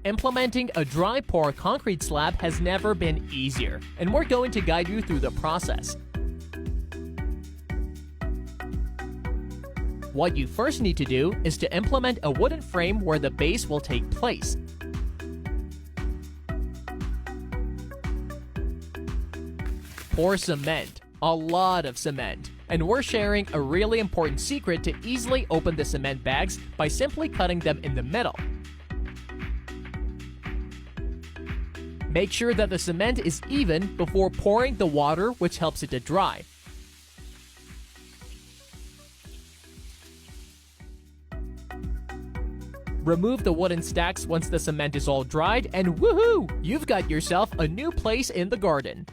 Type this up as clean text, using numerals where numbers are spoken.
Implementing a dry pour concrete slab has never been easier, and we're going to guide you through the process. What you first need to do is to implement a wooden frame where the base will take place. Pour cement, a lot of cement. And we're sharing a really important secret to easily open the cement bags by simply cutting them in the middle. Make sure that the cement is even before pouring the water, which helps it to dry. Remove the wooden stacks once the cement is all dried, and woohoo! You've got yourself a new place in the garden.